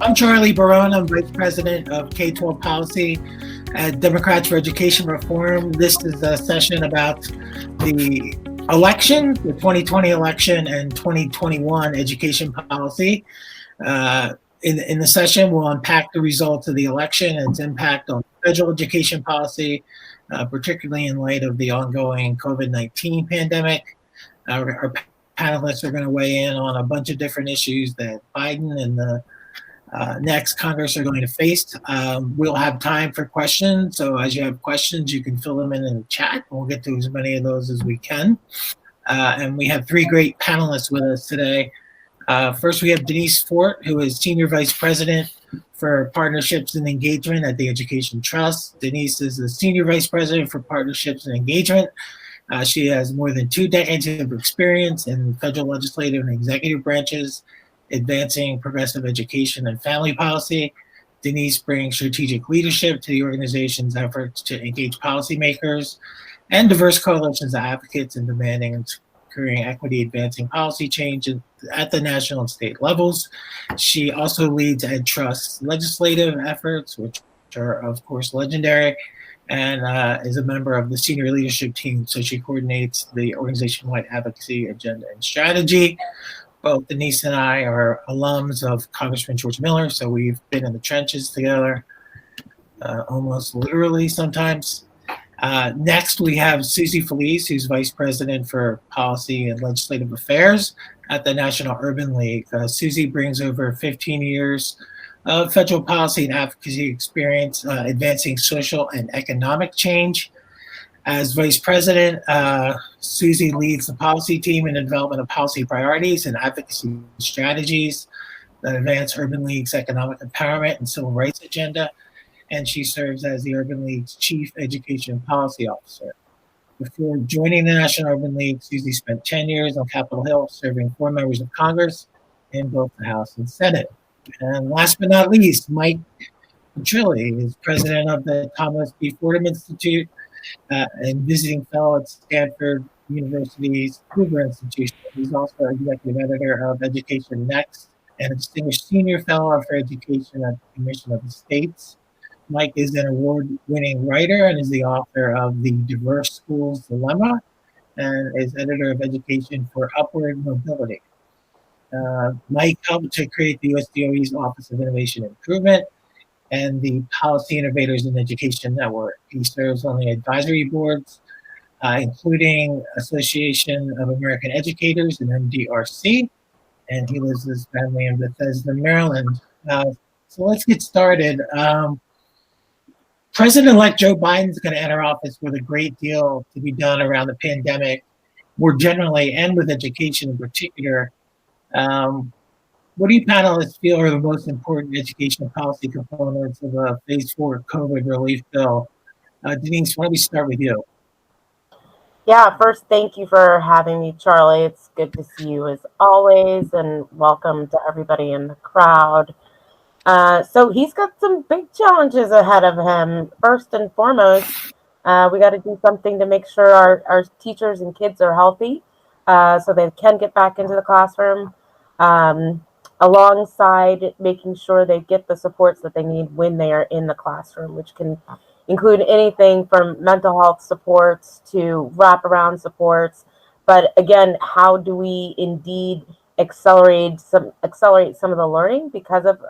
I'm Charlie Barone. I'm Vice President of K-12 Policy at Democrats for Education Reform. This is a session about the election, the 2020 election and 2021 education policy. In the session, we'll unpack the results of the election and its impact on federal education policy, particularly in light of the ongoing COVID-19 pandemic. Our panelists are going to weigh in on a bunch of different issues that Biden and the next Congress are going to face. We'll have time for questions. So as you have questions, you can fill them in the chat. We'll get to as many of those as we can. And we have three great panelists with us today. First, we have Denise Forte, who is Senior Vice President for Partnerships and Engagement at the Education Trust. Denise is the Senior Vice President for Partnerships and Engagement. She has more than 2 decades of experience in federal legislative and executive branches, advancing progressive education and family policy. Denise brings strategic leadership to the organization's efforts to engage policymakers and diverse coalitions of advocates in demanding and securing equity, advancing policy change at the national and state levels. She also leads EdTrust's legislative efforts, which are, of course, legendary, and is a member of the senior leadership team. So she coordinates the organization-wide advocacy agenda and strategy. Both Denise and I are alums of Congressman George Miller, so we've been in the trenches together, almost literally sometimes. Next, we have Susie Feliz, who's Vice President for Policy and Legislative Affairs at the National Urban League. Susie brings over 15 years of federal policy and advocacy experience advancing social and economic change. As Vice President, Susie leads the policy team in the development of policy priorities and advocacy strategies that advance Urban League's economic empowerment and civil rights agenda, and she serves as the Urban League's Chief Education Policy Officer. Before joining the National Urban League, Susie spent 10 years on Capitol Hill serving 4 members of Congress in both the House and Senate. And last but not least, Mike Petrilli is president of the Thomas B. Fordham Institute, and visiting fellow at Stanford University's Hoover Institution. He's also executive editor of Education Next and a distinguished senior fellow for education at the Commission of the States. Mike is an award-winning writer and is the author of The Diverse Schools Dilemma and is editor of Education for Upward Mobility. Mike helped to create the USDOE's Office of Innovation and Improvement and the Policy Innovators in Education Network. He serves on the advisory boards, including Association of American Educators and MDRC, and he lives with his family in Bethesda, Maryland. So let's get started. President-elect Joe Biden is going to enter office with a great deal to be done around the pandemic, more generally, and with education in particular. What do you panelists feel are the most important educational policy components of a Phase 4 COVID relief bill? Denise, why don't we start with you? Yeah, first, thank you for having me, Charlie. It's good to see you as always, and welcome to everybody in the crowd. So he's got some big challenges ahead of him. First and foremost, we got to do something to make sure our teachers and kids are healthy so they can get back into the classroom. Alongside making sure they get the supports that they need when they are in the classroom, which can include anything from mental health supports to wraparound supports. But again, how do we indeed accelerate some of the learning because of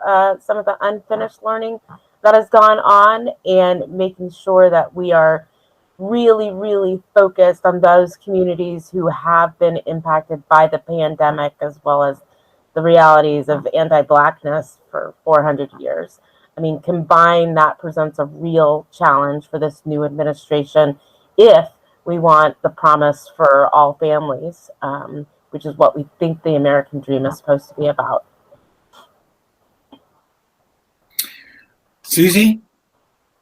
some of the unfinished learning that has gone on, and making sure that we are really, really focused on those communities who have been impacted by the pandemic, as well as the realities of anti-Blackness for 400 years. I mean, combined, that presents a real challenge for this new administration if we want the promise for all families, which is what we think the American dream is supposed to be about. Susie,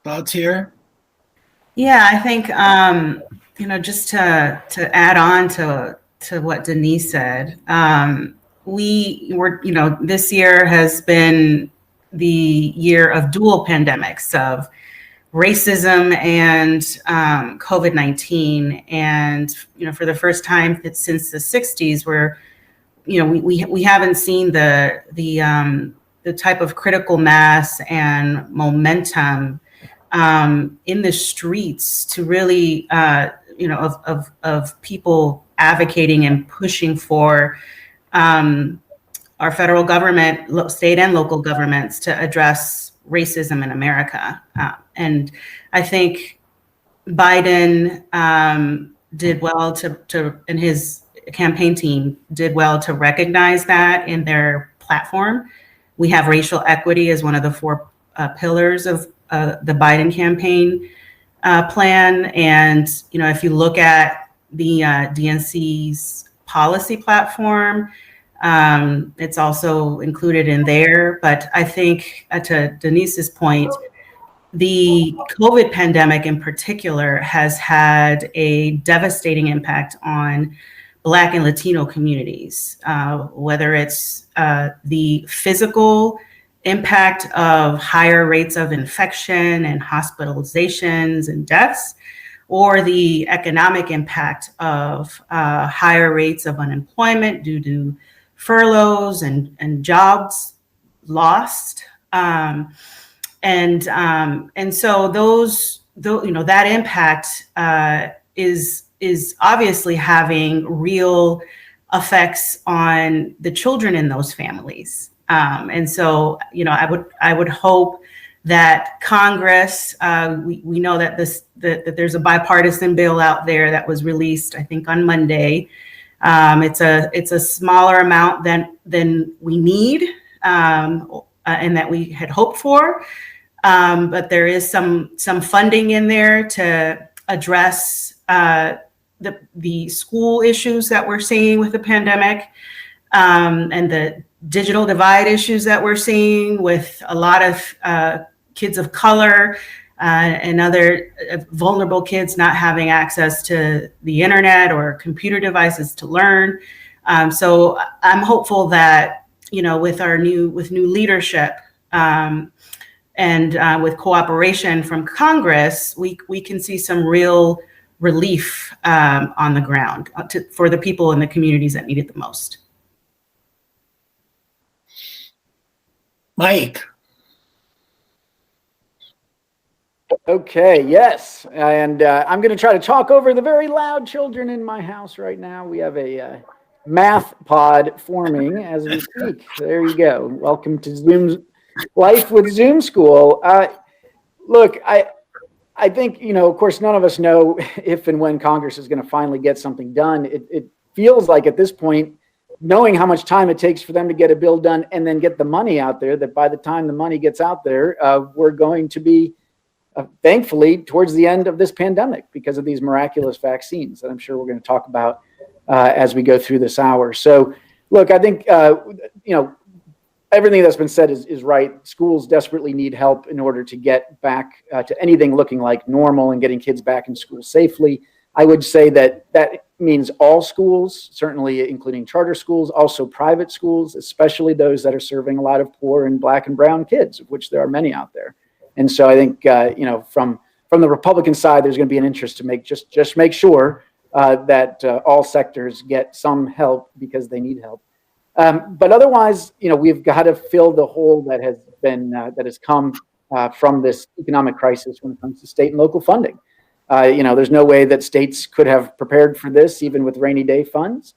thoughts here? Yeah, I think, just to add on to what Denise said, this year has been the year of dual pandemics of racism and COVID-19. And, for the first time since the 60s, where, we haven't seen the the type of critical mass and momentum in the streets to really, of people advocating and pushing for our federal government, state and local governments to address racism in America. And I think Biden did well and his campaign team did well to recognize that in their platform. We have racial equity as one of the 4 pillars of the Biden campaign plan. And, if you look at the DNC's policy platform, it's also included in there. But I think to Denise's point, the COVID pandemic in particular has had a devastating impact on Black and Latino communities, whether it's the physical impact of higher rates of infection and hospitalizations and deaths, or the economic impact of higher rates of unemployment due to furloughs and jobs lost. And so that impact is obviously having real effects on the children in those families. And so, I would hope that Congress, we know that that there's a bipartisan bill out there that was released, I think, on Monday. It's a smaller amount than we need and that we had hoped for. But there is some funding in there to address the school issues that we're seeing with the pandemic, and the digital divide issues that we're seeing with a lot of kids of color and other vulnerable kids not having access to the internet or computer devices to learn. So I'm hopeful that, with new leadership and with cooperation from Congress, we can see some real relief on the ground for the people in the communities that need it the most. Mike. Okay, yes. And I'm going to try to talk over the very loud children in my house right now. We have a math pod forming as we speak. There you go. Welcome to Zoom's Life with Zoom School. Look, I think, of course, none of us know if and when Congress is going to finally get something done. It feels like at this point, knowing how much time it takes for them to get a bill done and then get the money out there, that by the time the money gets out there, we're going to be, thankfully, towards the end of this pandemic because of these miraculous vaccines that I'm sure we're going to talk about as we go through this hour. So, look, I think, everything that's been said is right. Schools desperately need help in order to get back to anything looking like normal and getting kids back in school safely. I would say that means all schools, certainly including charter schools, also private schools, especially those that are serving a lot of poor and Black and brown kids, of which there are many out there. And so I think, from the Republican side, there's going to be an interest to just make sure that all sectors get some help because they need help. But otherwise, we've got to fill the hole that has come from this economic crisis when it comes to state and local funding. There's no way that states could have prepared for this, even with rainy day funds.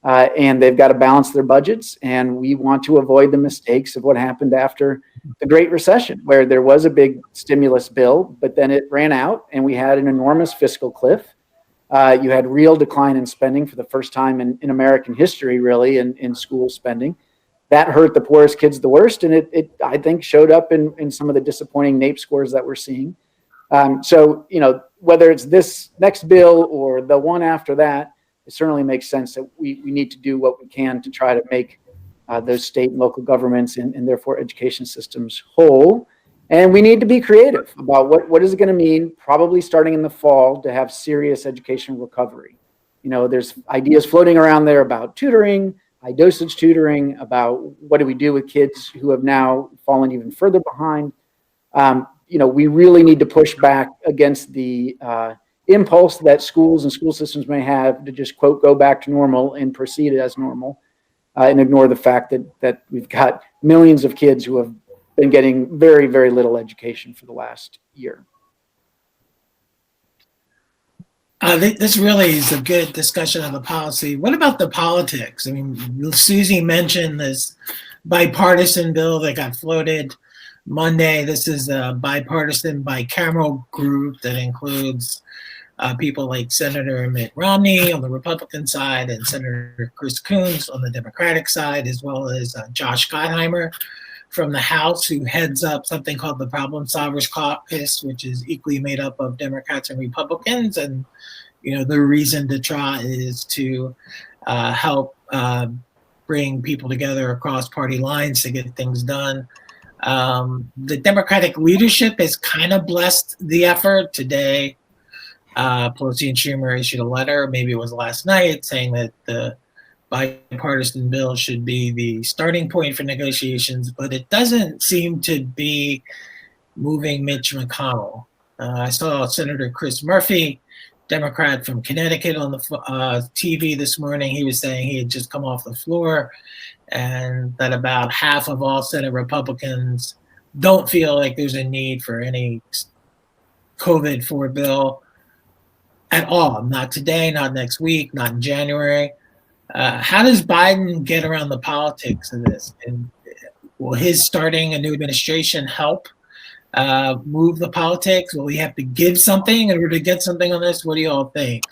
And they've got to balance their budgets. And we want to avoid the mistakes of what happened after the Great Recession, where there was a big stimulus bill, but then it ran out and we had an enormous fiscal cliff. You had real decline in spending for the first time in American history, really, in school spending. That hurt the poorest kids the worst. And it I think, showed up in some of the disappointing NAEP scores that we're seeing. So, whether it's this next bill or the one after that, it certainly makes sense that we need to do what we can to try to make those state and local governments and therefore education systems whole. And we need to be creative about what is it going to mean, probably starting in the fall, to have serious education recovery. There's ideas floating around there about tutoring, high dosage tutoring, about what do we do with kids who have now fallen even further behind. We really need to push back against the impulse that schools and school systems may have to just, quote, go back to normal and proceed as normal. and ignore the fact that we've got millions of kids who have been getting very, very little education for the last year. This really is a good discussion of the policy. What about the politics? I mean, Susie mentioned this bipartisan bill that got floated Monday. This is a bipartisan, bicameral group that includes people like Senator Mitt Romney on the Republican side and Senator Chris Coons on the Democratic side, as well as Josh Gottheimer from the House, who heads up something called the Problem Solvers Caucus, which is equally made up of Democrats and Republicans. And, you know, the reason to try is to help bring people together across party lines to get things done. The Democratic leadership has kind of blessed the effort today. Pelosi and Schumer issued a letter, maybe it was last night, saying that the bipartisan bill should be the starting point for negotiations, but it doesn't seem to be moving Mitch McConnell. I saw Senator Chris Murphy, Democrat from Connecticut, on the TV this morning. He was saying he had just come off the floor and that about half of all Senate Republicans don't feel like there's a need for any COVID-4 bill at all. Not today, not next week, not in January. How does Biden get around the politics of this? And will his starting a new administration help move the politics? Will he have to give something in order to get something on this? What do you all think?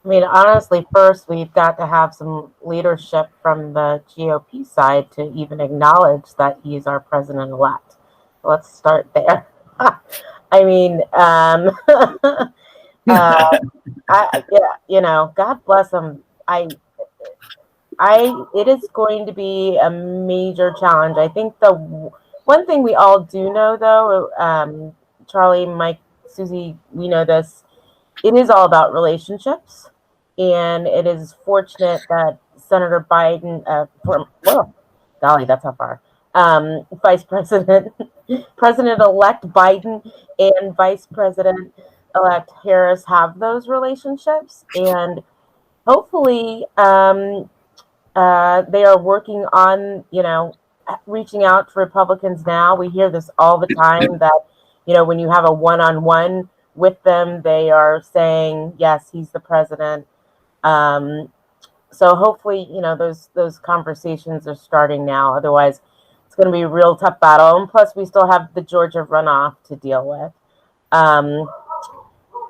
I mean, honestly, first we've got to have some leadership from the GOP side to even acknowledge that he's our president-elect. Let's start there. I mean, God bless him. It is going to be a major challenge. I think the one thing we all do know, though, Charlie, Mike, Susie, we know this, it is all about relationships. And it is fortunate that Senator Biden, golly, that's how far, President-elect Biden and Vice President-elect Harris have those relationships. And hopefully they are working on, reaching out to Republicans now. We hear this all the time that, when you have a one-on-one with them, they are saying, yes, he's the president. So hopefully, those conversations are starting now. Otherwise, it's going to be a real tough battle. And plus, we still have the Georgia runoff to deal with.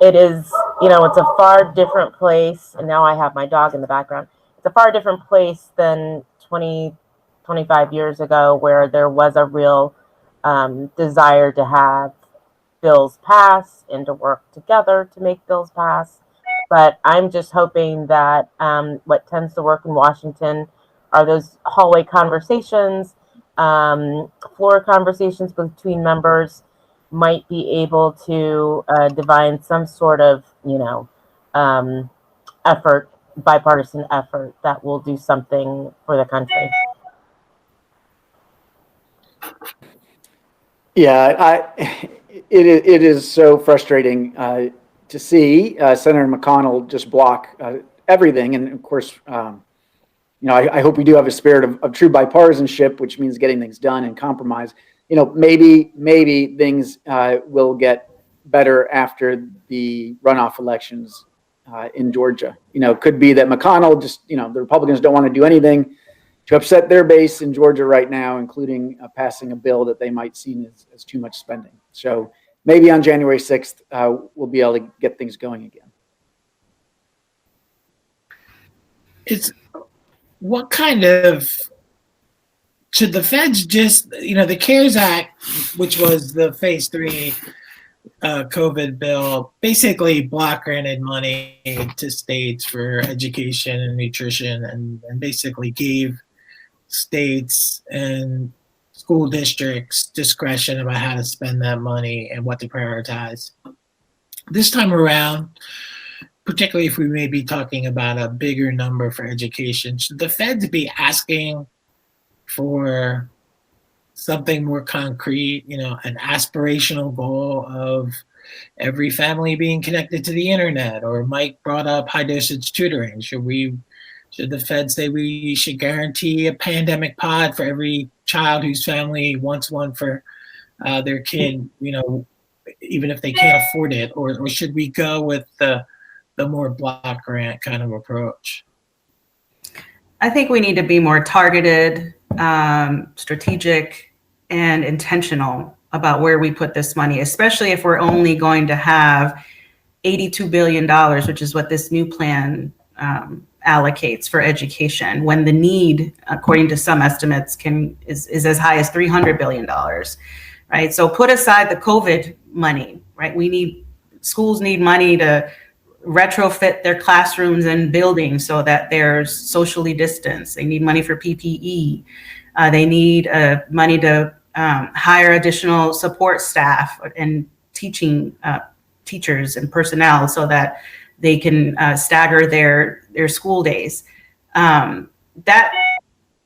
It is, it's a far different place. And now I have my dog in the background. It's a far different place than 25 years ago, where there was a real desire to have bills pass and to work together to make bills pass. But I'm just hoping that what tends to work in Washington are those hallway conversations, floor conversations between members might be able to divine some sort of, effort, bipartisan effort that will do something for the country. Yeah, it is so frustrating to see Senator McConnell just block everything. And of course, I hope we do have a spirit of true bipartisanship, which means getting things done and compromise. Maybe things will get better after the runoff elections in Georgia. It could be that McConnell just, the Republicans don't want to do anything to upset their base in Georgia right now, including passing a bill that they might see as too much spending. So maybe on January 6th, we'll be able to get things going again. Should the feds just, the CARES Act, which was the phase 3 COVID bill, basically block granted money to states for education and nutrition and basically gave states and school districts discretion about how to spend that money and what to prioritize. This time around, particularly if we may be talking about a bigger number for education, should the feds be asking for something more concrete, an aspirational goal of every family being connected to the internet? Or Mike brought up high dosage tutoring. Should we Should the Fed say we should guarantee a pandemic pod for every child whose family wants one for their kid, even if they can't afford it? Or should we go with the more block grant kind of approach? I think we need to be more targeted, strategic, and intentional about where we put this money, especially if we're only going to have $82 billion, which is what this new plan allocates for education, when the need, according to some estimates, is as high as $300 billion, right? So put aside the COVID money, right? Schools need money to retrofit their classrooms and buildings so that they're socially distanced. They need money for PPE. They need money to hire additional support staff and teachers and personnel so that they can stagger their school days. That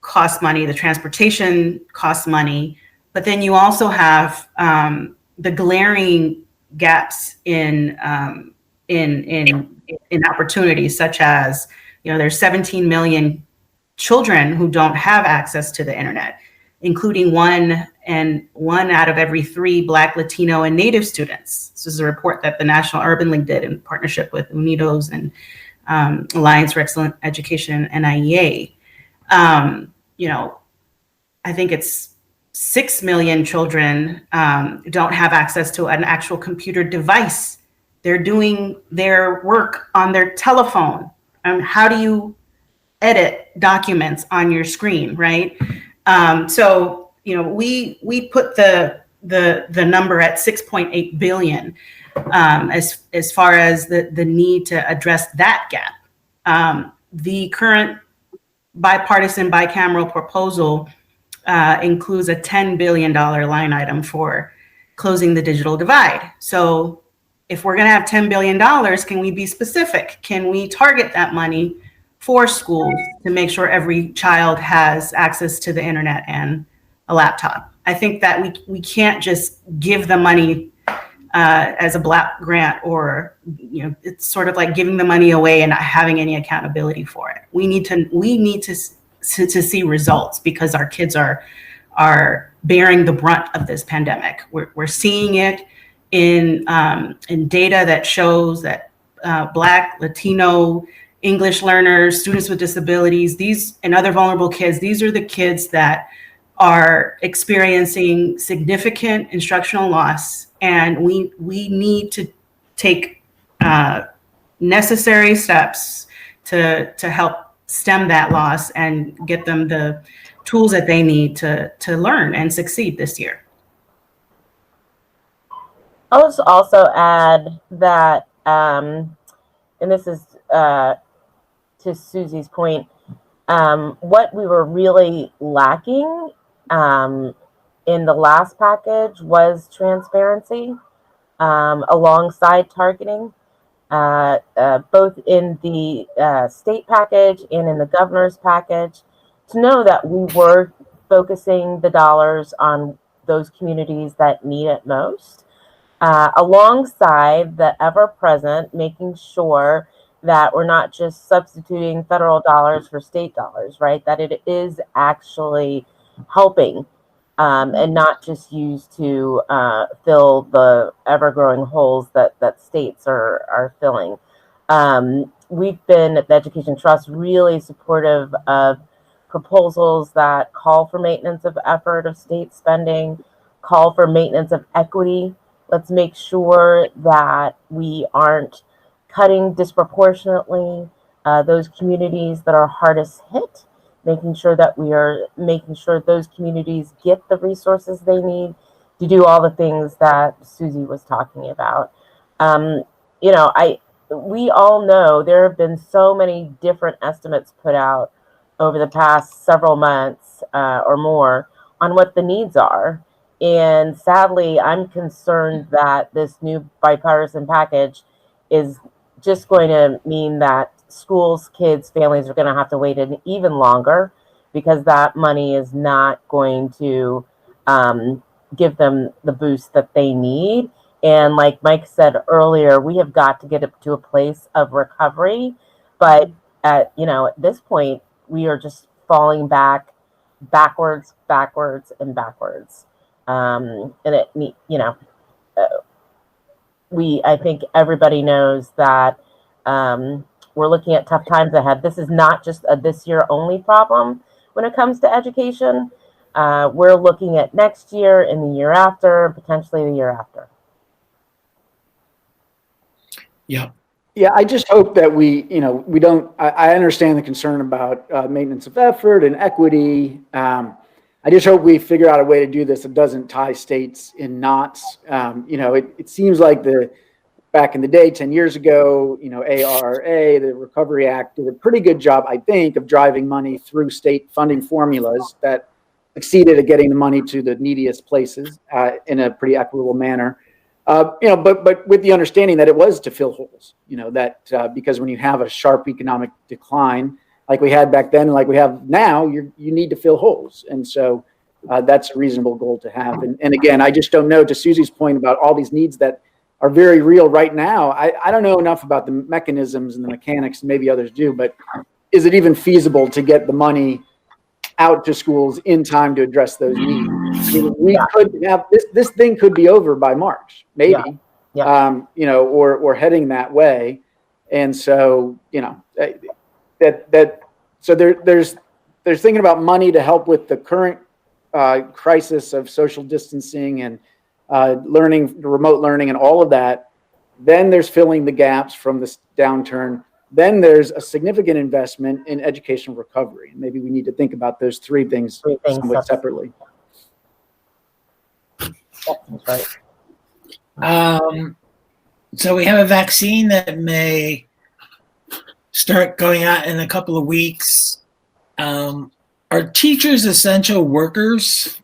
costs money. The transportation costs money. But then you also have the glaring gaps in opportunities, such as, there's 17 million children who don't have access to the internet, including one out of every 3 Black, Latino, and Native students. This is a report that the National Urban League did in partnership with Unidos and Alliance for Excellent Education and NIEA. I think it's 6 million children don't have access to an actual computer device. They're doing their work on their telephone. How do you edit documents on your screen, right? So we put the number at 6.8 billion as far as the need to address that gap. The current bipartisan bicameral proposal includes a $10 billion line item for closing the digital divide. So if we're going to have $10 billion, can we be specific? Can we target that money for schools to make sure every child has access to the internet and a laptop? I think that we can't just give the money as a block grant, or it's sort of like giving the money away and not having any accountability for it. We need to see results, because our kids are bearing the brunt of this pandemic. We're seeing it in data that shows that Black, Latino, English learners, students with disabilities, and other vulnerable kids, these are the kids that are experiencing significant instructional loss, and we need to take necessary steps to help stem that loss and get them the tools that they need to learn and succeed this year. I'll just also add that, and this is to Susie's point, what we were really lacking in the last package was transparency alongside targeting, both in the state package and in the governor's package, to know that we were focusing the dollars on those communities that need it most. Alongside the ever-present, making sure that we're not just substituting federal dollars for state dollars, right? That it is actually helping and not just used to fill the ever-growing holes that states are filling. We've been at the Education Trust really supportive of proposals that call for maintenance of effort of state spending, call for maintenance of equity. Let's make sure that we aren't cutting disproportionately those communities that are hardest hit, making sure that we are making sure those communities get the resources they need to do all the things that Susie was talking about. We all know there have been so many different estimates put out over the past several months or more on what the needs are. And sadly, I'm concerned that this new bipartisan package is just going to mean that schools, kids, families are going to have to wait even longer, because that money is not going to give them the boost that they need. And like Mike said earlier, we have got to get up to a place of recovery. But at this point, we are just falling backwards, and backwards. And I think everybody knows that we're looking at tough times ahead. This is not just a this year only problem when it comes to education. We're looking at next year and the year after, potentially the year after. Yeah. Yeah, I just hope that we don't, I understand the concern about maintenance of effort and equity. I just hope we figure out a way to do this that doesn't tie states in knots. It seems like back in the day, 10 years ago, ARRA, the Recovery Act, did a pretty good job, I think, of driving money through state funding formulas that succeeded at getting the money to the neediest places in a pretty equitable manner. But with the understanding that it was to fill holes, because when you have a sharp economic decline, like we had back then and like we have now, you need to fill holes. And so that's a reasonable goal to have. And again, I just don't know, to Susie's point about all these needs that are very real right now. I don't know enough about the mechanisms and the mechanics, and maybe others do, but is it even feasible to get the money out to schools in time to address those needs? We could have this thing could be over by March, maybe, or heading that way. And so, so there's thinking about money to help with the current crisis of social distancing and remote learning and all of that. Then there's filling the gaps from this downturn. Then there's a significant investment in educational recovery. And maybe we need to think about those three things somewhat separately. That's right. So we have a vaccine that may start going out in a couple of weeks. Are teachers essential workers?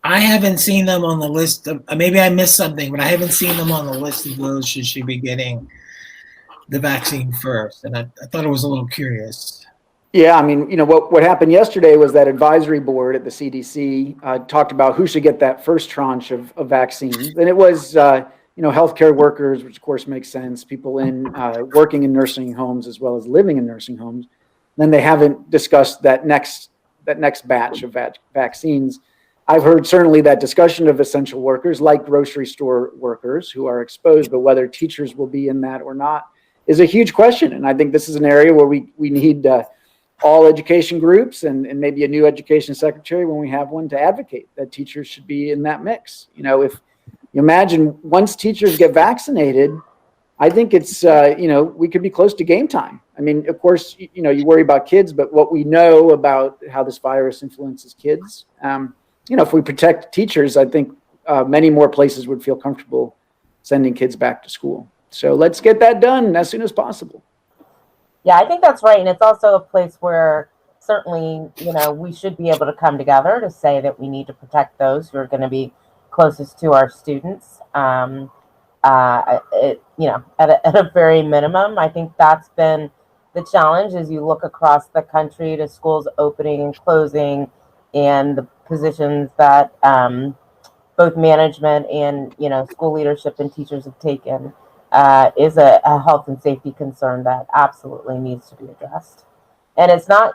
I haven't seen them on the list of, maybe I missed something, but I haven't seen them on the list of those who should be getting the vaccine first. And I thought it was a little curious. Yeah, I mean, what happened yesterday was that advisory board at the CDC talked about who should get that first tranche of vaccines. And it was, healthcare workers, which of course makes sense, people working in nursing homes as well as living in nursing homes. Then they haven't discussed that next batch of vaccines. I've heard certainly that discussion of essential workers like grocery store workers who are exposed, but whether teachers will be in that or not is a huge question. And I think this is an area where we need all education groups and maybe a new education secretary, when we have one, to advocate that teachers should be in that mix. If you imagine once teachers get vaccinated, I think it's, we could be close to game time. I mean, of course, you worry about kids, but what we know about how this virus influences kids, if we protect teachers, I think many more places would feel comfortable sending kids back to school. So let's get that done as soon as possible. Yeah, I think that's right. And it's also a place where certainly, we should be able to come together to say that we need to protect those who are going to be closest to our students. At a very minimum, I think that's been the challenge as you look across the country to schools opening and closing, and the positions that both management and school leadership and teachers have taken is a health and safety concern that absolutely needs to be addressed. And it's not,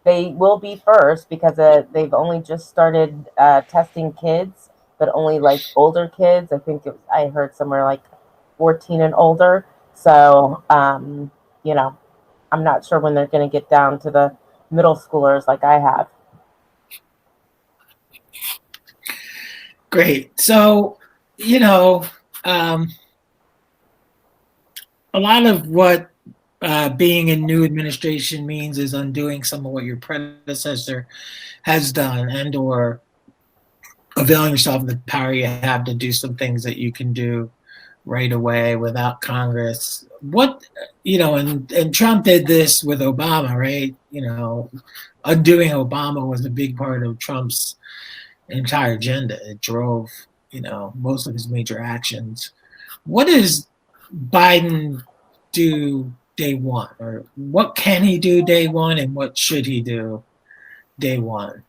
they will be first because they've only just started testing kids, but only like older kids. I think I heard somewhere like 14 and older. So, I'm not sure when they're going to get down to the middle schoolers like I have. Great. So, a lot of what being in new administration means is undoing some of what your predecessor has done, and or availing yourself of the power you have to do some things that you can do right away without Congress. And Trump did this with Obama, right? Undoing Obama was a big part of Trump's entire agenda. It drove, most of his major actions. What does Biden do day one? Or what can he do day one, and what should he do day one?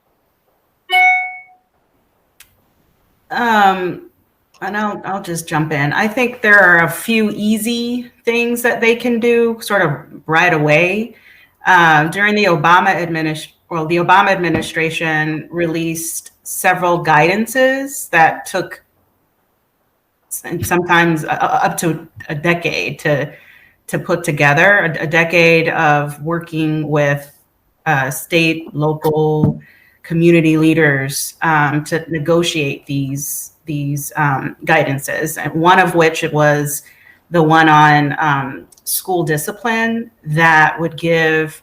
And I'll just jump in. I think there are a few easy things that they can do sort of right away. During the Obama administration released several guidances that took sometimes up to a decade to put together, a decade of working with state, local, community leaders to negotiate these guidances, and one of which it was the one on school discipline that would give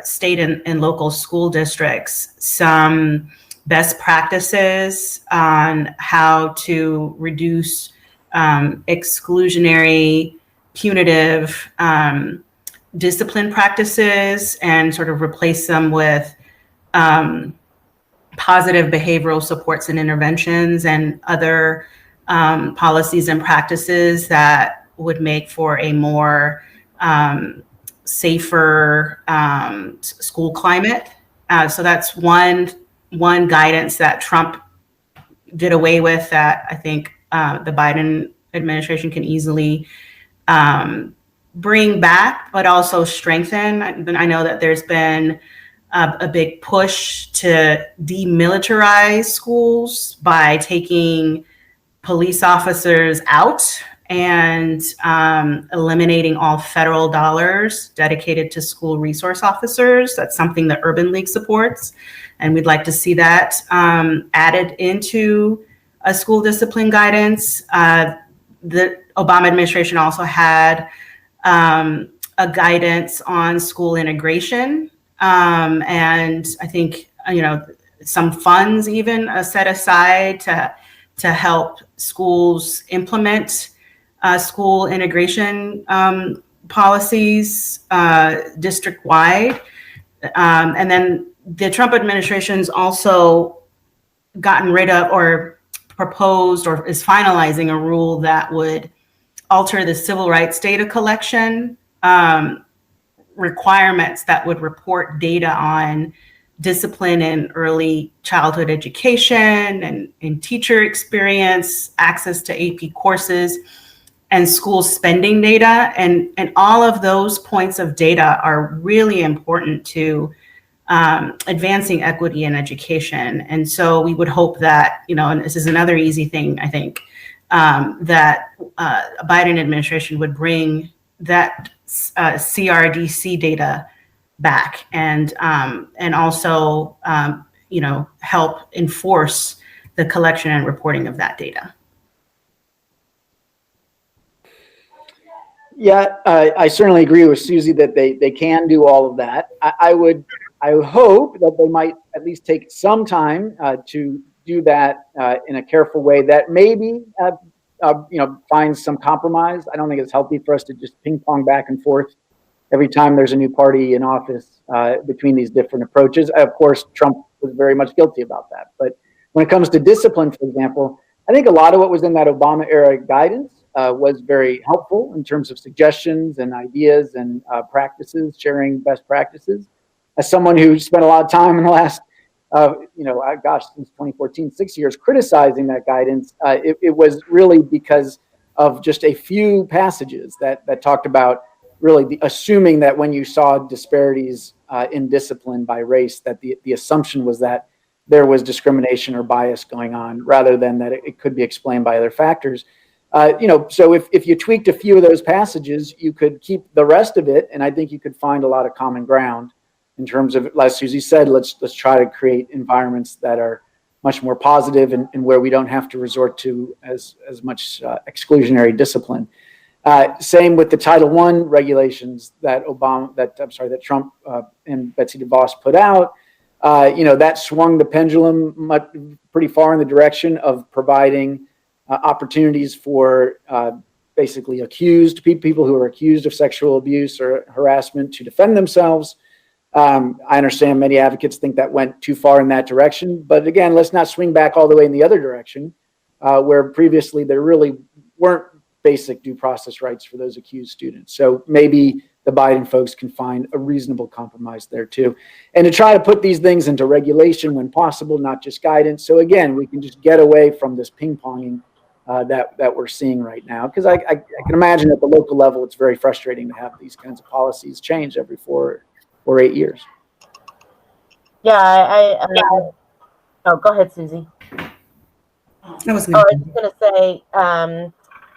state and local school districts some best practices on how to reduce exclusionary, punitive discipline practices and sort of replace them with positive behavioral supports and interventions and other policies and practices that would make for a more safer school climate. So that's one guidance that Trump did away with that I think the Biden administration can easily bring back, but also strengthen. I know that there's been a big push to demilitarize schools by taking police officers out and eliminating all federal dollars dedicated to school resource officers. That's something that Urban League supports. And we'd like to see that added into a school discipline guidance. The Obama administration also had a guidance on school integration. And I think, some funds even set aside to help schools implement school integration policies district-wide. And then the Trump administration's also gotten rid of or proposed or is finalizing a rule that would alter the civil rights data collection requirements that would report data on discipline in early childhood education and teacher experience, access to AP courses, and school spending data. And all of those points of data are really important to advancing equity in education. And so we would hope that, and this is another easy thing, I think, that a Biden administration would bring that CRDC data back and also, help enforce the collection and reporting of that data. Yeah, I certainly agree with Susie that they can do all of that. I hope that they might at least take some time to do that in a careful way that maybe finds some compromise. I don't think it's healthy for us to just ping pong back and forth every time there's a new party in office between these different approaches. Of course, Trump was very much guilty about that. But when it comes to discipline, for example, I think a lot of what was in that Obama era guidance was very helpful in terms of suggestions and ideas and practices, sharing best practices. As someone who spent a lot of time in the last, since 2014, 6 years criticizing that guidance, it was really because of just a few passages that talked about really assuming that when you saw disparities in discipline by race, that the assumption was that there was discrimination or bias going on, rather than that it could be explained by other factors. So if you tweaked a few of those passages, you could keep the rest of it, and I think you could find a lot of common ground in terms of, as Susie said, let's try to create environments that are much more positive and where we don't have to resort to as much exclusionary discipline. Same with the Title I regulations that Trump and Betsy DeVos put out. That swung the pendulum pretty far in the direction of providing opportunities for basically accused people who are accused of sexual abuse or harassment to defend themselves. I understand many advocates think that went too far in that direction, but again, let's not swing back all the way in the other direction, where previously there really weren't basic due process rights for those accused students. So maybe the Biden folks can find a reasonable compromise there too. And to try to put these things into regulation when possible, not just guidance. So again, we can just get away from this ping-ponging that we're seeing right now. Because I can imagine at the local level, it's very frustrating to have these kinds of policies change every 4 or 8 years. Yeah, oh, go ahead, Susie. I was Oh, I was going to say,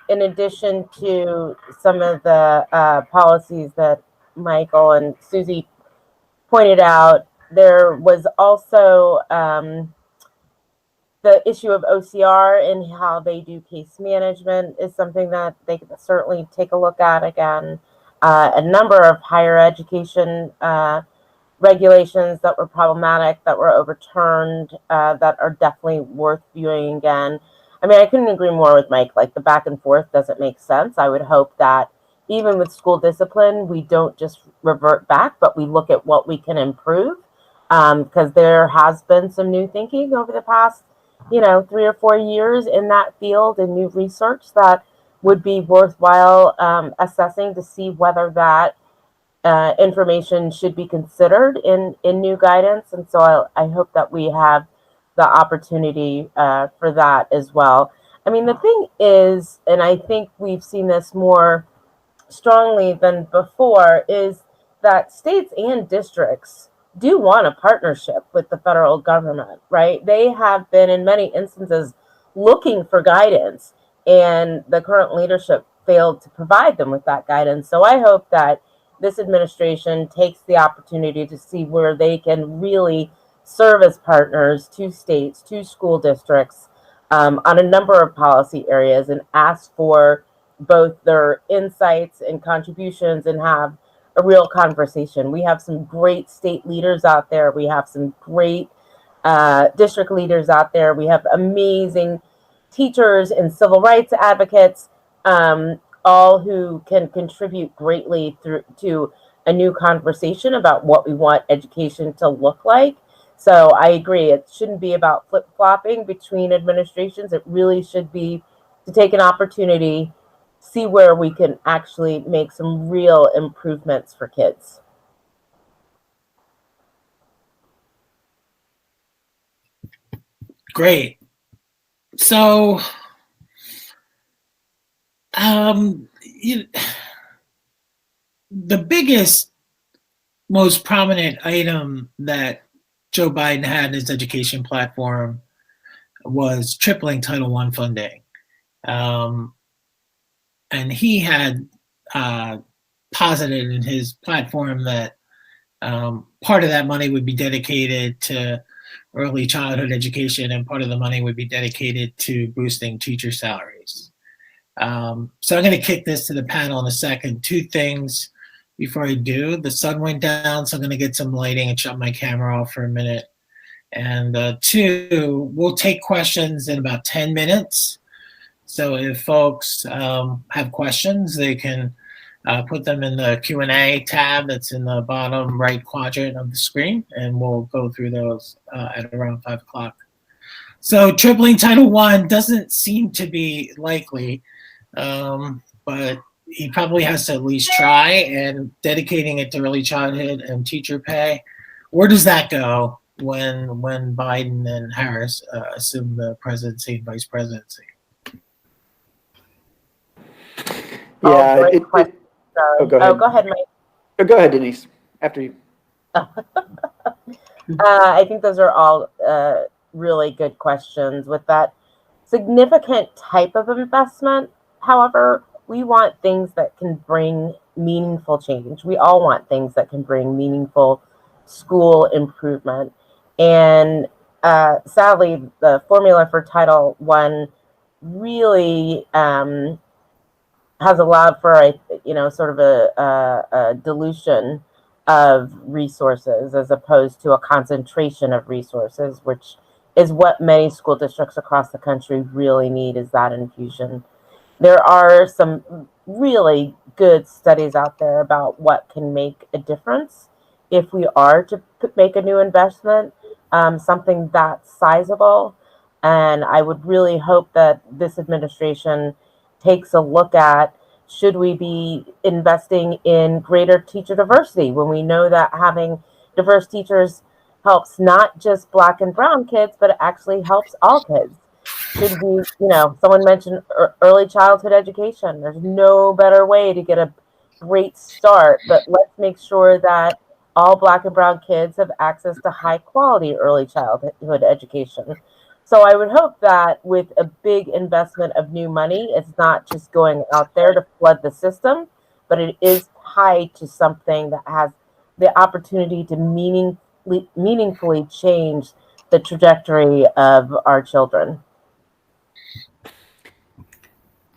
in addition to some of the policies that Michael and Susie pointed out, there was also the issue of OCR and how they do case management is something that they could certainly take a look at again. A number of higher education regulations that were problematic, that were overturned, that are definitely worth viewing again. I mean, I couldn't agree more with Mike. Like, the back and forth doesn't make sense. I would hope that even with school discipline, we don't just revert back, but we look at what we can improve. Because there has been some new thinking over the past, 3 or 4 years in that field, and new research that would be worthwhile assessing to see whether that information should be considered in new guidance. And so I hope that we have the opportunity for that as well. I mean, the thing is, and I think we've seen this more strongly than before, is that states and districts do want a partnership with the federal government, right? They have been, in many instances, looking for guidance, and the current leadership failed to provide them with that guidance. So I hope that this administration takes the opportunity to see where they can really serve as partners to states, to school districts on a number of policy areas, and ask for both their insights and contributions and have a real conversation. We have some great state leaders out there. We have some great district leaders out there. We have amazing teachers and civil rights advocates, all who can contribute greatly to a new conversation about what we want education to look like. So I agree, it shouldn't be about flip-flopping between administrations. It really should be to take an opportunity, see where we can actually make some real improvements for kids. Great. So, the biggest, most prominent item that Joe Biden had in his education platform was tripling Title I funding. And he had posited in his platform that part of that money would be dedicated to early childhood education, and part of the money would be dedicated to boosting teacher salaries. So I'm going to kick this to the panel in a second. 2 things before I do. The sun went down, so I'm going to get some lighting and shut my camera off for a minute. And 2, we'll take questions in about 10 minutes. So if folks have questions, they can put them in the Q&A tab that's in the bottom right quadrant of the screen, and we'll go through those at around 5 o'clock. So tripling Title I doesn't seem to be likely, but he probably has to at least try, and dedicating it to early childhood and teacher pay. Where does that go when Biden and Harris assume the presidency and vice presidency? Yeah. Go ahead, Mike. Go ahead, Denise. After you. I think those are all really good questions. With that significant type of investment, however, we want things that can bring meaningful change. We all want things that can bring meaningful school improvement. And sadly, the formula for Title I really has allowed for sort of a dilution of resources, as opposed to a concentration of resources, which is what many school districts across the country really need, is that infusion. There are some really good studies out there about what can make a difference if we are to make a new investment, something that's sizable. And I would really hope that this administration takes a look at, should we be investing in greater teacher diversity, when we know that having diverse teachers helps not just Black and brown kids, but it actually helps all kids. should be, someone mentioned early childhood education. There's no better way to get a great start, but let's make sure that all Black and brown kids have access to high quality early childhood education. So I would hope that with a big investment of new money, it's not just going out there to flood the system, but it is tied to something that has the opportunity to meaningfully change the trajectory of our children.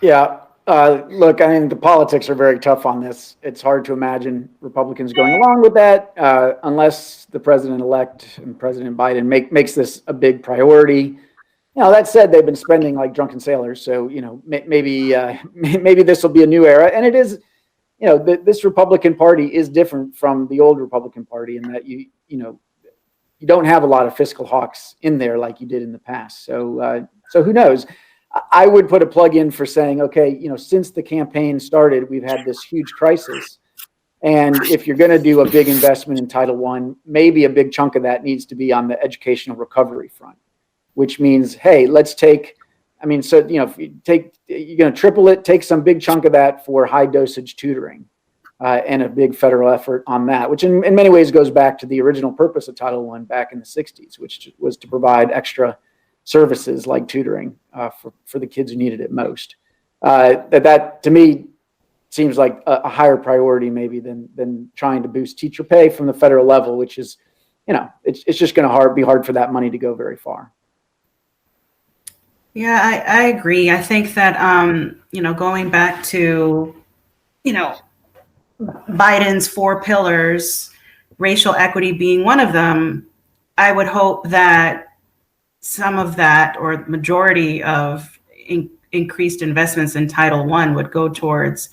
Yeah. Look, I mean, the politics are very tough on this. It's hard to imagine Republicans going along with that unless the president-elect and President Biden makes this a big priority. That said, they've been spending like drunken sailors. So, maybe this will be a new era. And it is, this Republican Party is different from the old Republican Party in that you don't have a lot of fiscal hawks in there like you did in the past. So who knows? I would put a plug in for saying, okay, since the campaign started, we've had this huge crisis. And if you're going to do a big investment in Title I, maybe a big chunk of that needs to be on the educational recovery front, which means, hey, let's take, if you're going to triple it, take some big chunk of that for high dosage tutoring and a big federal effort on that, which in many ways goes back to the original purpose of Title I back in the 60s, which was to provide extra services like tutoring for the kids who needed it most. That to me seems like a higher priority maybe than trying to boost teacher pay from the federal level, which is, it's just going to be hard for that money to go very far. Yeah, I agree. I think that, going back to, Biden's 4 pillars, racial equity being one of them, I would hope that some of that or the majority of increased investments in Title I would go towards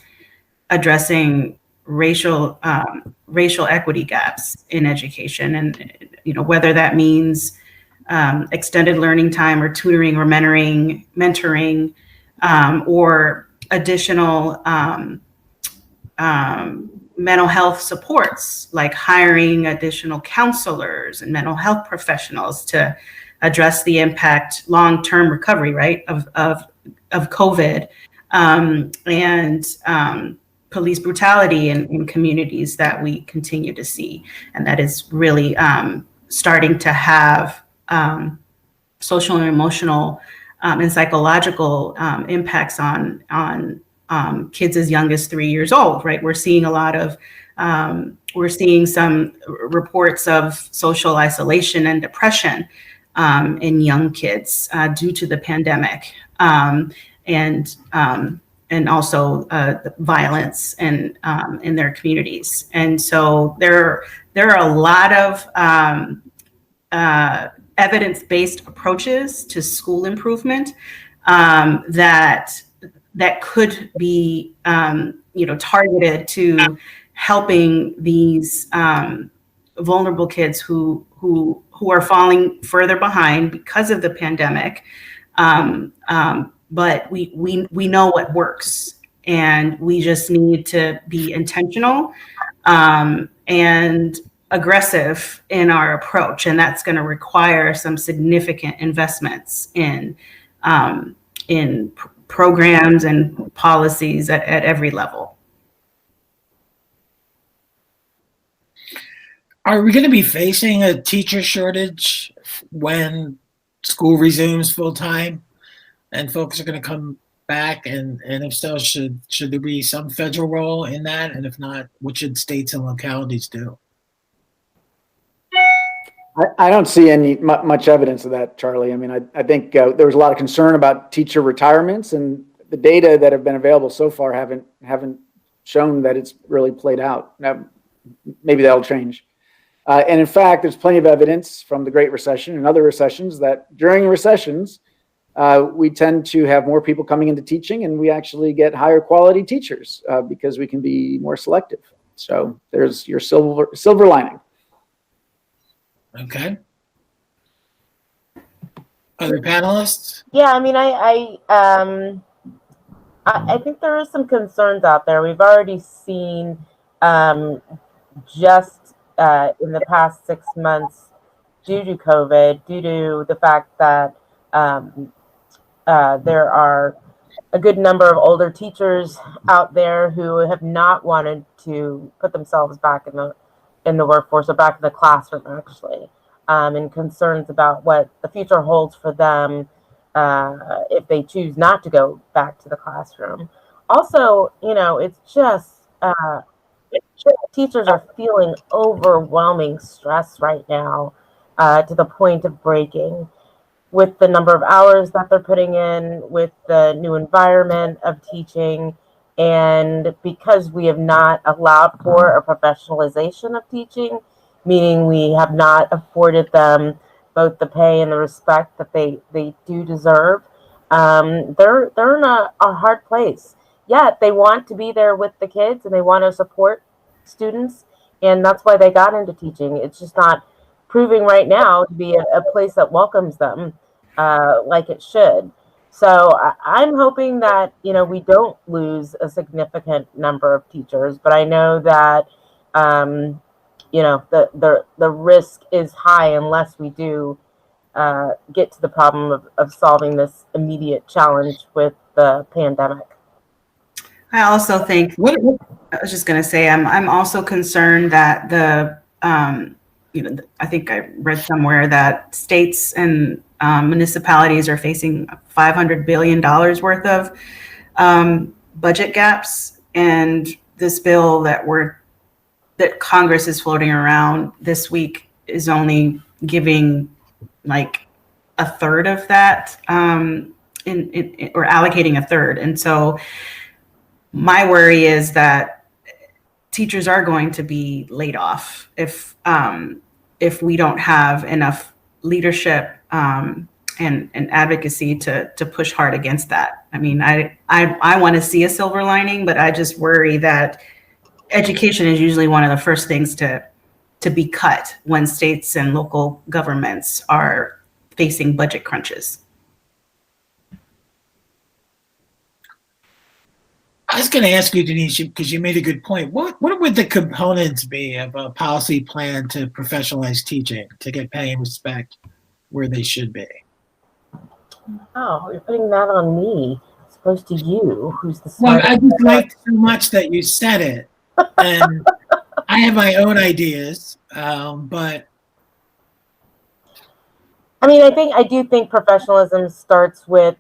addressing racial equity gaps in education. And, whether that means extended learning time or tutoring or mentoring or additional mental health supports, like hiring additional counselors and mental health professionals to address the impact, long-term recovery, right, of COVID and police brutality in communities that we continue to see. And that is really starting to have social and emotional and psychological impacts on kids as young as 3 years old, right? We're seeing some reports of social isolation and depression in young kids due to the pandemic, and also violence in their communities. And so there are a lot of evidence-based approaches to school improvement that could be targeted to helping these vulnerable kids who are falling further behind because of the pandemic. But we know what works, and we just need to be intentional and aggressive in our approach. And that's going to require some significant investments in programs and policies at every level. Are we going to be facing a teacher shortage when school resumes full time and folks are going to come back? And if so, should there be some federal role in that? And if not, what should states and localities do? I don't see much evidence of that, Charlie. I mean, I think there was a lot of concern about teacher retirements, and the data that have been available so far haven't shown that it's really played out. Now, maybe that'll change. And in fact, there's plenty of evidence from the Great Recession and other recessions that during recessions, we tend to have more people coming into teaching, and we actually get higher quality teachers because we can be more selective. So there's your silver lining. Okay. Other panelists? Yeah, I mean, I think there are some concerns out there. We've already seen just in the past 6 months, due to COVID, due to the fact that there are a good number of older teachers out there who have not wanted to put themselves back in the workforce or back in the classroom, actually, and concerns about what the future holds for them if they choose not to go back to the classroom. Also, teachers are feeling overwhelming stress right now, to the point of breaking, with the number of hours that they're putting in, with the new environment of teaching, and because we have not allowed for a professionalization of teaching, meaning we have not afforded them both the pay and the respect that they do deserve, they're in a hard place. Yet they want to be there with the kids and they want to support students, and that's why they got into teaching. It's just not proving right now to be a place that welcomes them like it should. So I'm hoping that we don't lose a significant number of teachers, but I know that the risk is high unless we do get to the problem of solving this immediate challenge with the pandemic. I also think, I was just going to say, I'm also concerned that I think I read somewhere that states and municipalities are facing $500 billion worth of budget gaps, and this bill that Congress is floating around this week is only giving like a third of that, or allocating a third. And so my worry is that teachers are going to be laid off if we don't have enough leadership and advocacy to push hard against that. I mean, I want to see a silver lining, but I just worry that education is usually one of the first things to be cut when states and local governments are facing budget crunches. I was going to ask you, Denise, because you made a good point. What would the components be of a policy plan to professionalize teaching, to get pay and respect where they should be? Oh, you're putting that on me, as opposed to you, who's the Well, smart. I just liked so much that you said it, and I have my own ideas, but I mean, I do think professionalism starts with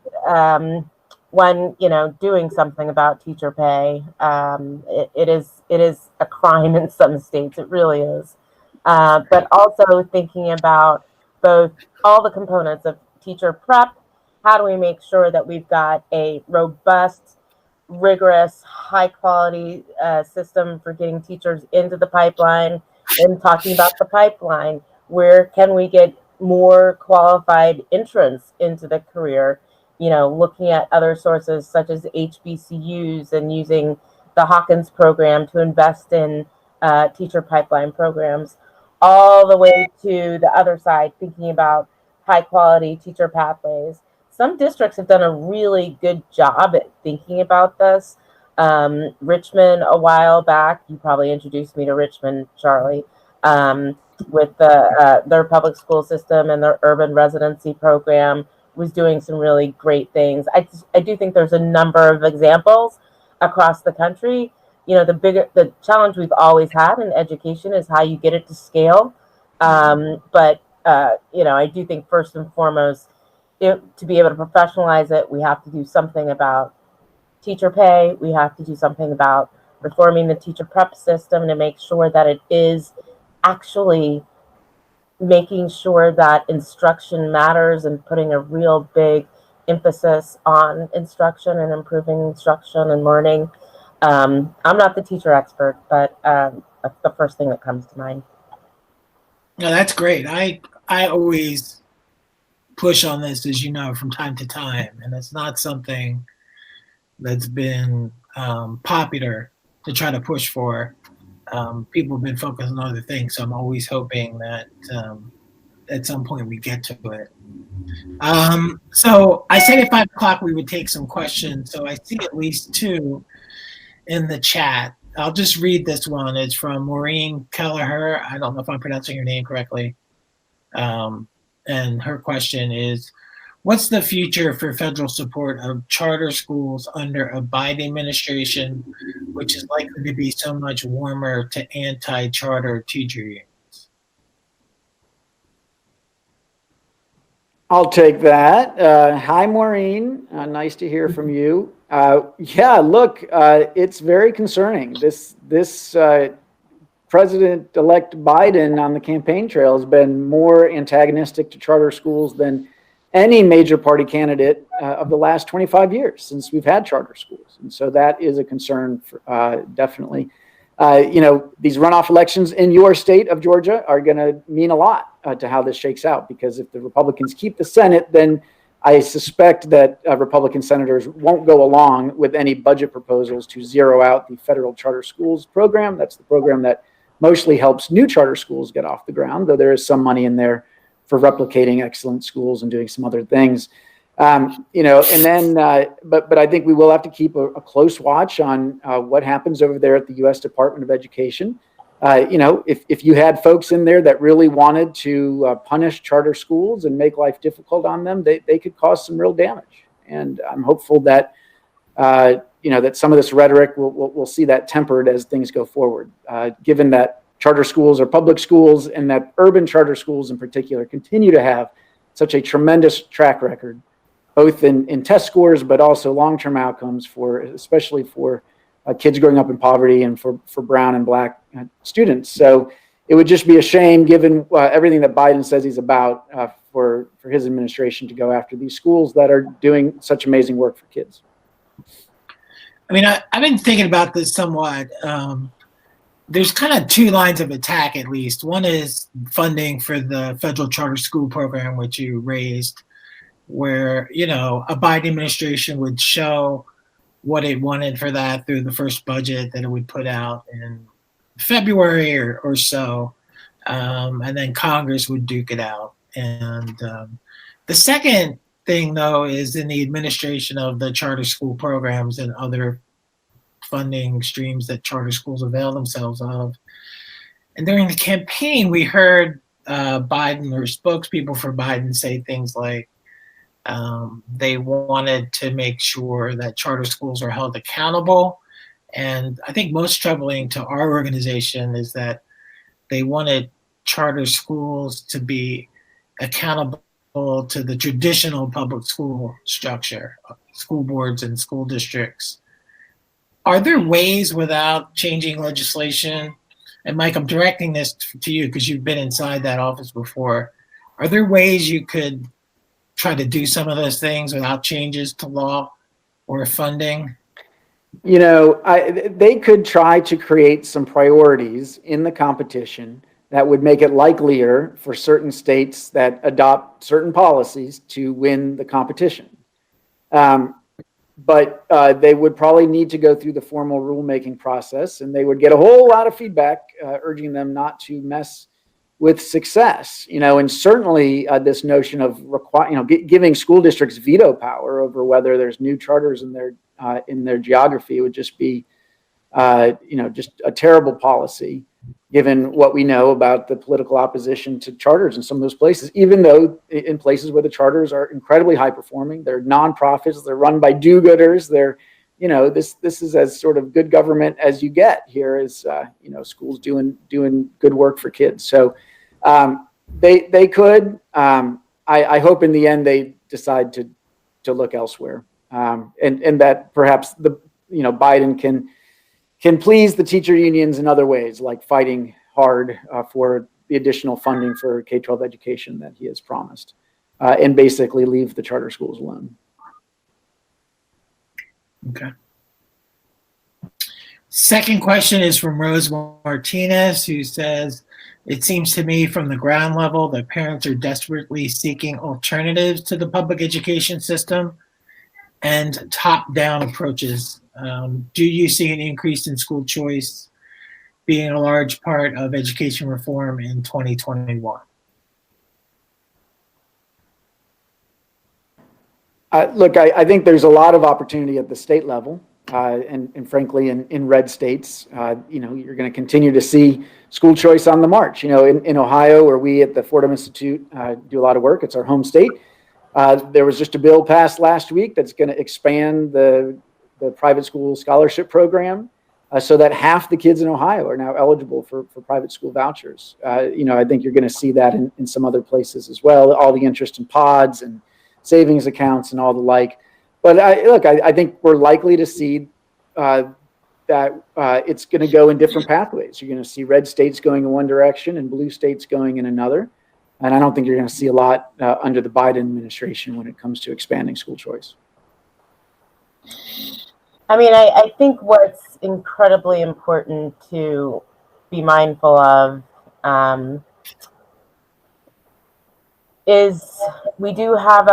when doing something about teacher pay. It is a crime in some states. It really is. But also thinking about both all the components of teacher prep. How do we make sure that we've got a robust, rigorous, high quality system for getting teachers into the pipeline? And talking about the pipeline, where can we get more qualified entrance into the career? Looking at other sources such as HBCUs and using the Hawkins program to invest in teacher pipeline programs, all the way to the other side, thinking about high quality teacher pathways. Some districts have done a really good job at thinking about this. Richmond, a while back, you probably introduced me to Richmond, Charlie, with their public school system and their urban residency program, was doing some really great things. I do think there's a number of examples across the country. The challenge we've always had in education is how you get it to scale. But I do think first and foremost, to be able to professionalize it, we have to do something about teacher pay. We have to do something about reforming the teacher prep system to make sure that it is actually making sure that instruction matters and putting a real big emphasis on instruction and improving instruction and learning. I'm not the teacher expert, but that's the first thing that comes to mind. no, that's great. I always push on this, as you know, from time to time, and it's not something that's been popular to try to push for. People have been focused on other things, so I'm always hoping that at some point we get to it. So I said at 5 o'clock we would take some questions, so I see at least 2 in the chat. I'll just read this one. It's from Maureen Kelleher. I don't know if I'm pronouncing her name correctly. And her question is, what's the future for federal support of charter schools under a Biden administration, which is likely to be so much warmer to anti-charter teacher unions? I'll take that. Hi, Maureen. Nice to hear from you. Yeah, look, it's very concerning. This President-elect Biden on the campaign trail has been more antagonistic to charter schools than any major party candidate of the last 25 years since we've had charter schools. And so that is a concern, definitely. These runoff elections in your state of Georgia are going to mean a lot to how this shakes out, because if the Republicans keep the Senate, then I suspect that Republican senators won't go along with any budget proposals to zero out the federal charter schools program. That's the program that mostly helps new charter schools get off the ground, though there is some money in there for replicating excellent schools and doing some other things. But I think we will have to keep a close watch on what happens over there at the U.S. Department of Education. If you had folks in there that really wanted to punish charter schools and make life difficult on them, they could cause some real damage. And I'm hopeful that that some of this rhetoric we'll see that tempered as things go forward. Given that charter schools are public schools, and that urban charter schools in particular continue to have such a tremendous track record, both in test scores, but also long-term outcomes especially for kids growing up in poverty and for brown and black students. So it would just be a shame, given everything that Biden says he's about, for his administration to go after these schools that are doing such amazing work for kids. I mean, I've been thinking about this somewhat. There's kind of two lines of attack, at least. One is funding for the federal charter school program, which you raised, where, a Biden administration would show what it wanted for that through the first budget that it would put out in February or so. And then Congress would duke it out. And the second thing, though, is in the administration of the charter school programs and other funding streams that charter schools avail themselves of. And during the campaign, we heard Biden or spokespeople for Biden say things like they wanted to make sure that charter schools are held accountable. And I think most troubling to our organization is that they wanted charter schools to be accountable to the traditional public school structure, school boards and school districts. Are there ways, without changing legislation, and Mike, I'm directing this to you because you've been inside that office before, are there ways you could try to do some of those things without changes to law or funding? They could try to create some priorities in the competition that would make it likelier for certain states that adopt certain policies to win the competition. But they would probably need to go through the formal rulemaking process, and they would get a whole lot of feedback urging them not to mess with success. And certainly this notion of giving school districts veto power over whether there's new charters in their geography would just be just a terrible policy, given what we know about the political opposition to charters in some of those places, even though in places where the charters are incredibly high performing, they're nonprofits, they're run by do-gooders, this is as sort of good government as you get here, is schools doing good work for kids. So they could, I hope in the end they decide to look elsewhere, and that perhaps Biden can please the teacher unions in other ways, like fighting hard for the additional funding for K-12 education that he has promised, and basically leave the charter schools alone. Okay. Second question is from Rose Martinez, who says, it seems to me from the ground level that parents are desperately seeking alternatives to the public education system and top-down approaches. Do you see an increase in school choice being a large part of education reform in 2021? Look, I think there's a lot of opportunity at the state level, and frankly, in red states, you're going to continue to see school choice on the march. In Ohio, where we at the Fordham Institute do a lot of work, it's our home state. There was just a bill passed last week that's going to expand the private school scholarship program so that half the kids in Ohio are now eligible for private school vouchers. I think you're going to see that in some other places as well, all the interest in pods and savings accounts and all the like. But I think we're likely to see that it's going to go in different pathways. You're going to see red states going in one direction and blue states going in another. And I don't think you're going to see a lot under the Biden administration when it comes to expanding school choice. I mean, I think what's incredibly important to be mindful of is we do have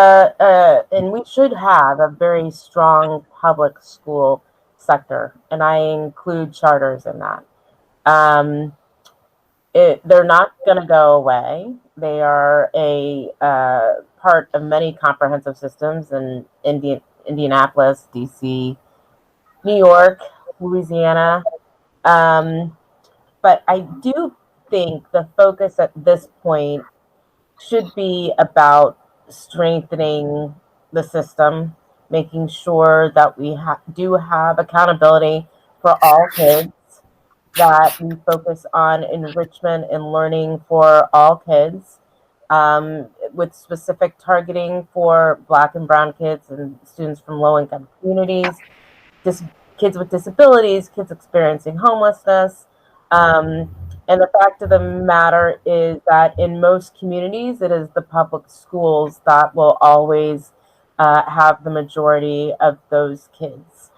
and we should have a very strong public school sector, and I include charters in that. They're not going to go away. They are a part of many comprehensive systems in Indianapolis, DC, New York, Louisiana. But I do think the focus at this point should be about strengthening the system, making sure that we do have accountability for all kids, that we focus on enrichment and learning for all kids, with specific targeting for Black and brown kids and students from low-income communities, kids with disabilities, kids experiencing homelessness. And the fact of the matter is that in most communities, it is the public schools that will always have the majority of those kids.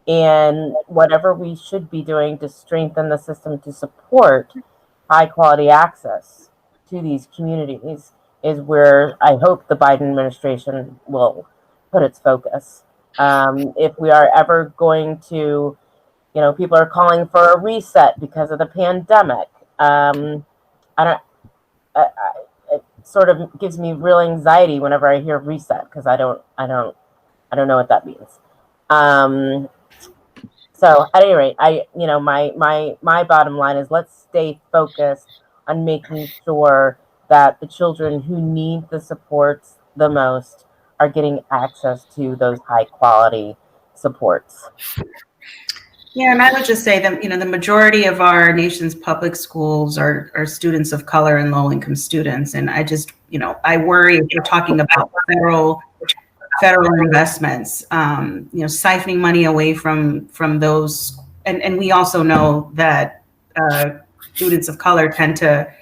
And whatever we should be doing to strengthen the system to support high quality access to these communities is where I hope the Biden administration will put its focus. If we are ever going to, people are calling for a reset because of the pandemic. It sort of gives me real anxiety whenever I hear reset, because I don't know what that means. So at any rate, my bottom line is let's stay focused on making sure that the children who need the supports the most are getting access to those high quality supports. Yeah, and I would just say that, the majority of our nation's public schools are students of color and low-income students. And I just, I worry if you're talking about federal investments, siphoning money away from those. And we also know that students of color tend to,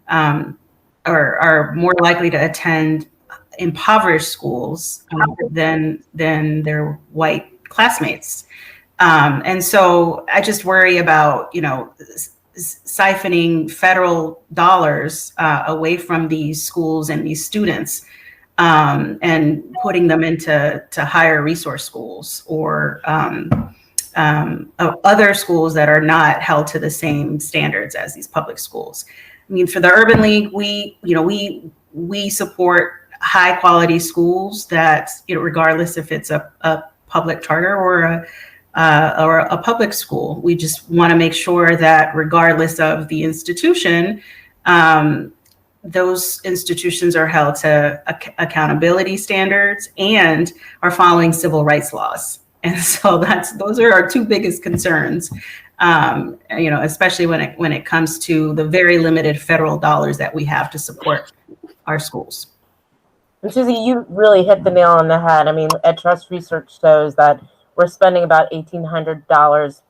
are more likely to attend impoverished schools than their white classmates. And so I just worry about, siphoning federal dollars away from these schools and these students, and putting them into higher resource schools or other schools that are not held to the same standards as these public schools. I mean, for the Urban League, we support high quality schools that, regardless if it's a public charter or a public school. We just want to make sure that regardless of the institution, those institutions are held to accountability standards and are following civil rights laws. And so those are our two biggest concerns, especially when it comes to the very limited federal dollars that we have to support our schools. And Susie, you really hit the nail on the head. I mean, EdTrust research shows that we're spending about $1,800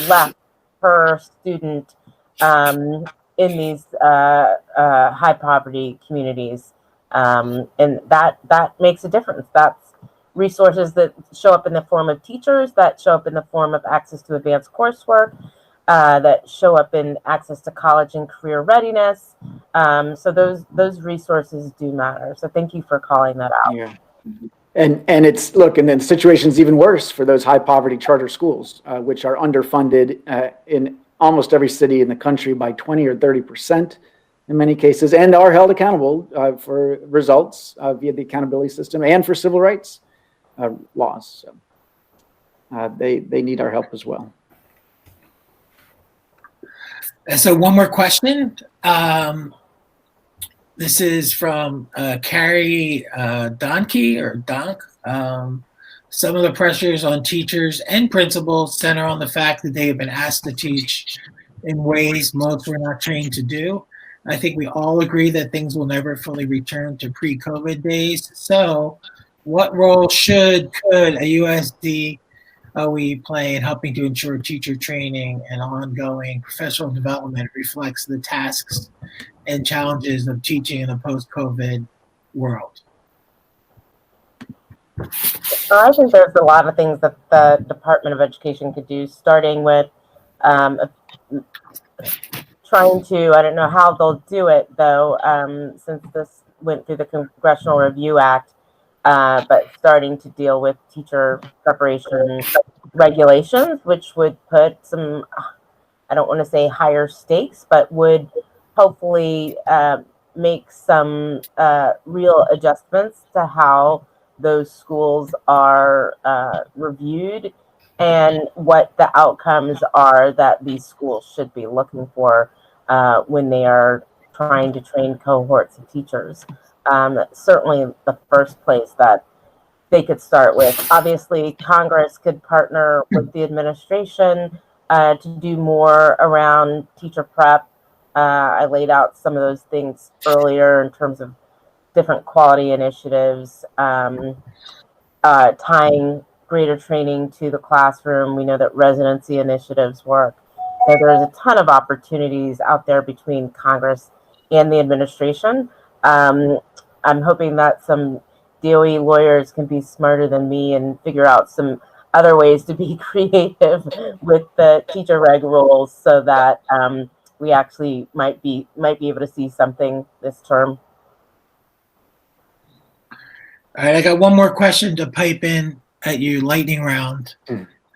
less per student in these high poverty communities, and that makes a difference. That's resources that show up in the form of teachers, that show up in the form of access to advanced coursework, that show up in access to college and career readiness. So those resources do matter. So thank you for calling that out. Yeah. And then the situation's even worse for those high poverty charter schools, which are underfunded in almost every city in the country by 20 or 30% in many cases, and are held accountable for results via the accountability system and for civil rights laws. So they need our help as well. So one more question. This is from Carrie Donkey or Donk. Some of the pressures on teachers and principals center on the fact that they have been asked to teach in ways most were not trained to do. I think we all agree that things will never fully return to pre-COVID days. So, what role could a USD OE play in helping to ensure teacher training and ongoing professional development reflects the tasks and challenges of teaching in a post-COVID world? I think there's a lot of things that the Department of Education could do, starting with trying to, I don't know how they'll do it though, since this went through the Congressional Review Act, but starting to deal with teacher preparation regulations, which would put some, I don't want to say higher stakes, but would hopefully make some real adjustments to how those schools are reviewed and what the outcomes are that these schools should be looking for when they are trying to train cohorts of teachers. Certainly the first place that they could start with. Obviously, Congress could partner with the administration to do more around teacher prep. I laid out some of those things earlier in terms of different quality initiatives, tying greater training to the classroom. We know that residency initiatives work. So there's a ton of opportunities out there between Congress and the administration. I'm hoping that some DOE lawyers can be smarter than me and figure out some other ways to be creative with the teacher reg rules so that we actually might be able to see something this term. All right, I got one more question to pipe in at you, lightning round.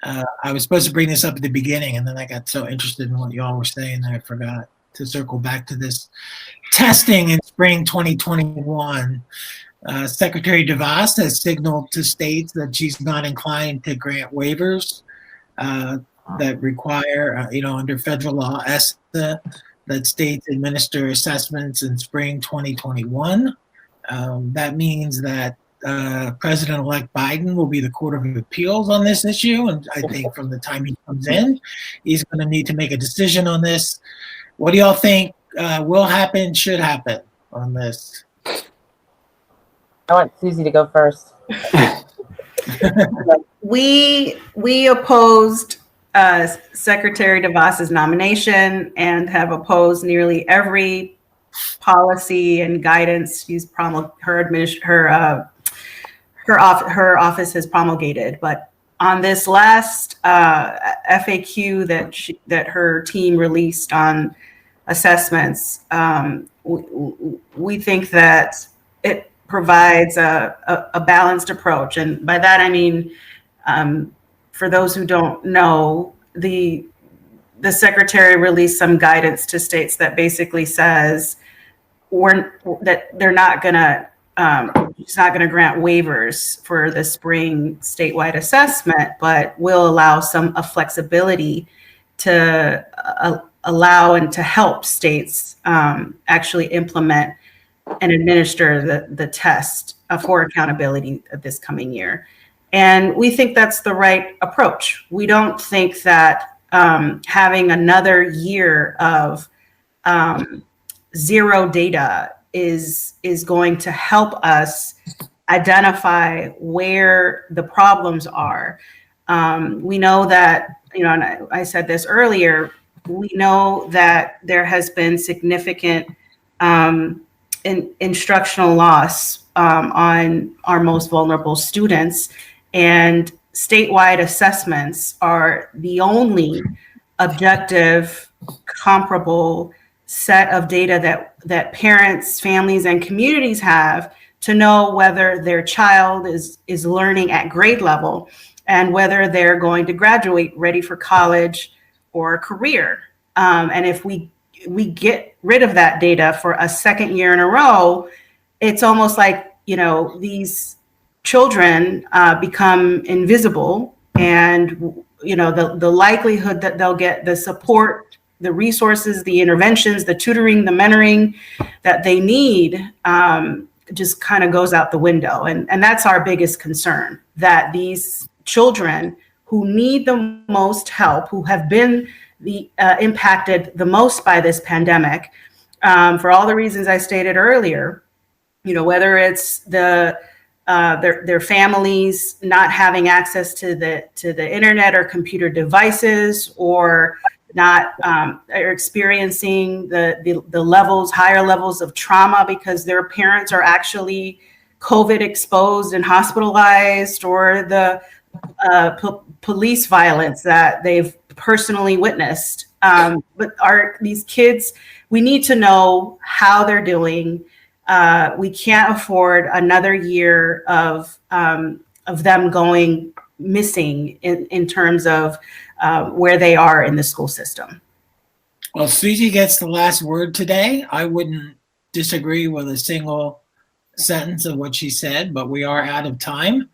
I was supposed to bring this up at the beginning, and then I got so interested in what y'all were saying that I forgot to circle back to this. Testing in spring 2021. Secretary DeVos has signaled to states that she's not inclined to grant waivers that require, under federal law, ESTA, that states administer assessments in spring 2021. That means that President-elect Biden will be the Court of Appeals on this issue, and I think from the time he comes in, he's going to need to make a decision on this. What do y'all think will happen, should happen on this? I want Susie to go first. We opposed Secretary DeVos's nomination and have opposed nearly every policy and guidance her office has promulgated. But on this last FAQ that her team released on assessments, we think that it provides a balanced approach. And by that, I mean, for those who don't know, the secretary released some guidance to states that basically says that they're not going to, it's not going to grant waivers for the spring statewide assessment, but will allow a flexibility to allow and to help states actually implement and administer the test for accountability this coming year. And we think that's the right approach. We don't think that having another year of zero data is going to help us identify where the problems are. We know that, and I said this earlier, we know that there has been significant instructional loss on our most vulnerable students, and statewide assessments are the only objective, comparable set of data that parents, families, and communities have to know whether their child is learning at grade level and whether they're going to graduate ready for college or a career. And if we get rid of that data for a second year in a row, it's almost like, these children become invisible, and the likelihood that they'll get the support the resources, the interventions, the tutoring, the mentoring that they need just kind of goes out the window. And that's our biggest concern, that these children who need the most help, who have been impacted the most by this pandemic, for all the reasons I stated earlier, whether it's their families not having access to the internet or computer devices, or not are experiencing the higher levels of trauma because their parents are actually COVID exposed and hospitalized, or the police violence that they've personally witnessed. But these kids, we need to know how they're doing. We can't afford another year of them going missing in terms of where they are in the school system. Well, Susie gets the last word today. I wouldn't disagree with a single sentence of what she said, but we are out of time.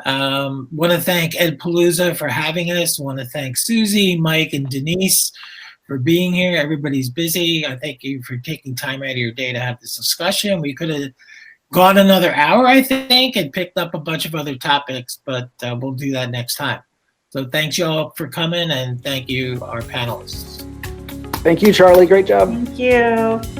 Want to thank EdPalooza for having us. Want to thank Susie, Mike, and Denise for being here. Everybody's busy. I thank you for taking time out of your day to have this discussion. We could have gone another hour, I think, and picked up a bunch of other topics, but we'll do that next time. So thanks y'all for coming, and thank you, our panelists. Thank you, Charlie. Great job. Thank you.